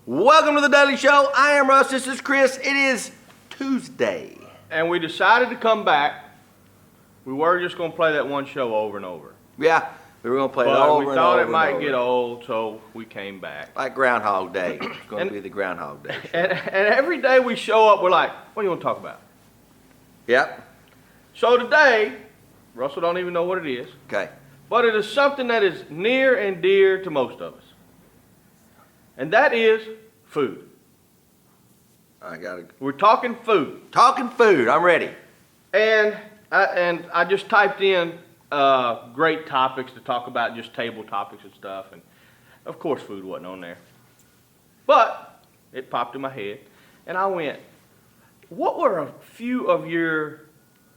Welcome to the Daily Show. I am Russ. This is Chris. It is Tuesday. And we decided to come back. We were just going to play that one show over and over. Yeah, we were going to play it But over we and thought over it might and over. get old, so we came back. Like Groundhog Day. It's going to be the Groundhog Day show. And every day we show up, we're like, what do you want to talk about? Yep. So today, Russell don't even know what it is, Okay. but it is something that is near and dear to most of us. And that is food. We're talking food. Talking food. I'm ready. And I just typed in great topics to talk about, just table topics and stuff. And of course food wasn't on there. But it popped in my head. And I went, what were a few of your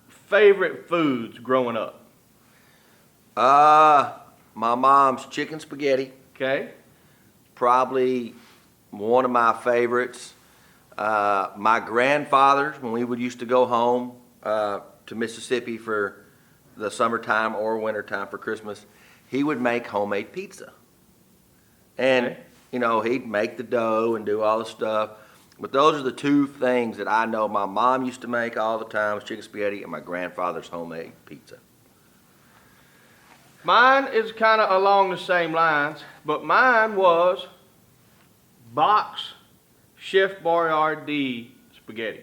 favorite foods growing up? My mom's chicken spaghetti. Okay? Probably one of my favorites. My grandfather's, when we would used to go home to Mississippi for the summertime or wintertime for Christmas, he would make homemade pizza. And, Okay. you know, he'd make the dough and do all the stuff. But those are the two things that I know my mom used to make all the time, was chicken spaghetti and my grandfather's homemade pizza. Mine is kind of along the same lines, but mine was box Chef Boyardee spaghetti.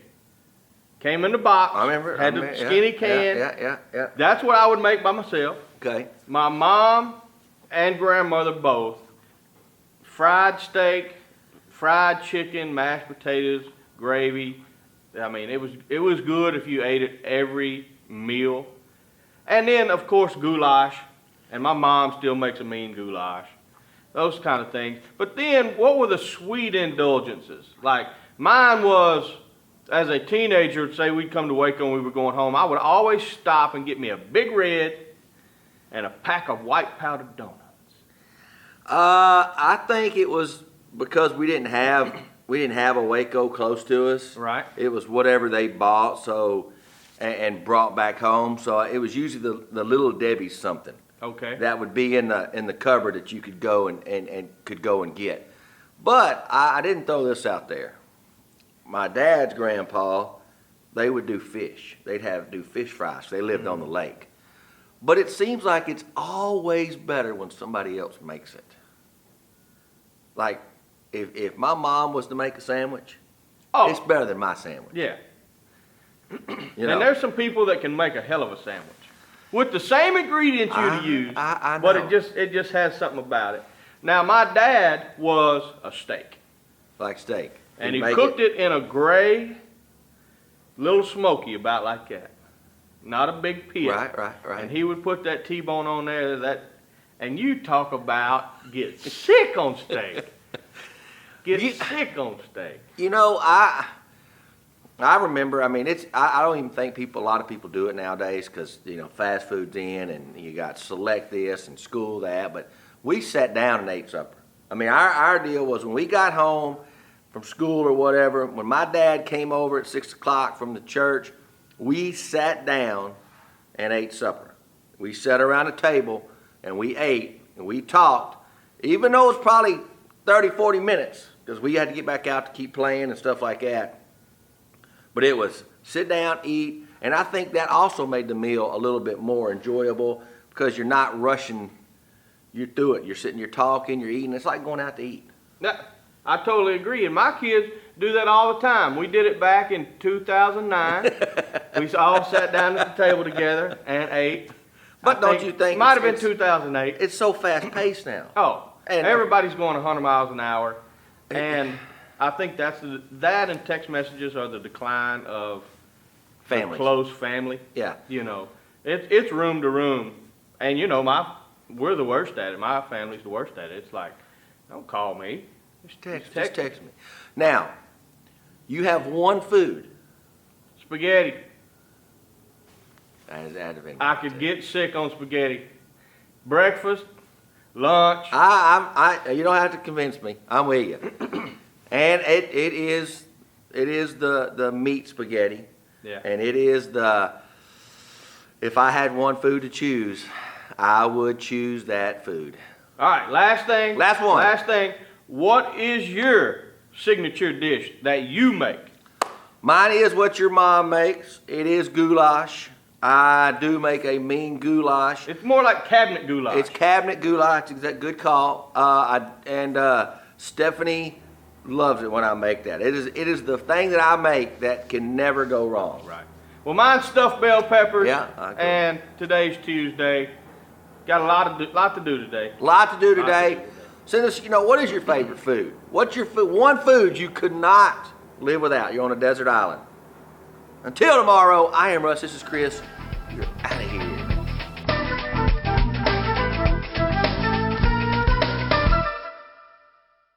Came in the box. I remember. Had the skinny can. Yeah. That's what I would make by myself. Okay. My mom and grandmother both. Fried steak, fried chicken, mashed potatoes, gravy. I mean, it was good if you ate it every meal. And then, of course, goulash. And my mom still makes a mean goulash. Those kind of things. But then, what were the sweet indulgences? Like, mine was, as a teenager, say we'd come to Waco and we were going home, I would always stop and get me a Big Red and a pack of white powdered donuts. I think it was because we didn't have a Waco close to us. Right. It was whatever they bought and brought back home. So it was usually the Little Debbie's something. Okay. That would be in the cupboard that you could go and could go and get. But I didn't throw this out there. My dad's grandpa, they would do fish. They'd do fish fries. They lived on the lake. But it seems like it's always better when somebody else makes it. Like, if my mom was to make a sandwich, it's better than my sandwich. Yeah. You know? And there's some people that can make a hell of a sandwich with the same ingredients you'd use, I but know. it just has something about it. Now, my dad was a steak, Like steak. and He'd he make cooked it in a gray, little smoky, about like that, not a big pit. Right. And he would put that T-bone on there. And you talk about get sick on steak. Sick on steak. You know, I remember. I mean, I don't even think a lot of people do it nowadays because you know fast food's in and you got select this and school that. But we sat down and ate supper. I mean, our deal was when we got home from school or whatever. When my dad came over at 6 o'clock from the church, we sat down and ate supper. We sat around a table and we ate and we talked, even though it was probably 30, 40 minutes because we had to get back out to keep playing and stuff like that. But it was sit down, eat, and I think that also made the meal a little bit more enjoyable because you're not rushing you through it. You're sitting, you're talking, you're eating. It's like going out to eat. Yeah, I totally agree. And my kids do that all the time. We did it back in 2009. We all sat down at the table together and ate. But don't you think it might have been it's 2008. It's so fast paced now. Oh, And- everybody's going 100 miles an hour, and I think that and text messages are the decline of Families. close family. Yeah. You know, it's room to room, and you know we're the worst at it. My family's the worst at it. It's like, don't call me. Just text me. Now, you have one food. Spaghetti. That is aggravating. I could get sick on spaghetti. Breakfast, lunch. You don't have to convince me. I'm with you. And it is the meat spaghetti. Yeah. And it is if I had one food to choose, I would choose that food. All right, last thing. Last one. Last thing. What is your signature dish that you make? Mine is what your mom makes. It is goulash. I do make a mean goulash. It's more like cabinet goulash. It's cabinet goulash. It's a good call. Stephanie loves it when I make that. It is the thing that I make that can never go wrong. Right. Well, mine's stuffed bell peppers. Yeah, I agree. And today's Tuesday. Got a lot to do today. Lot to do today. Send us, what is your favorite food? What's your food? One food you could not live without. You're on a desert island. Until tomorrow, I am Russ. This is Chris. You're out of here.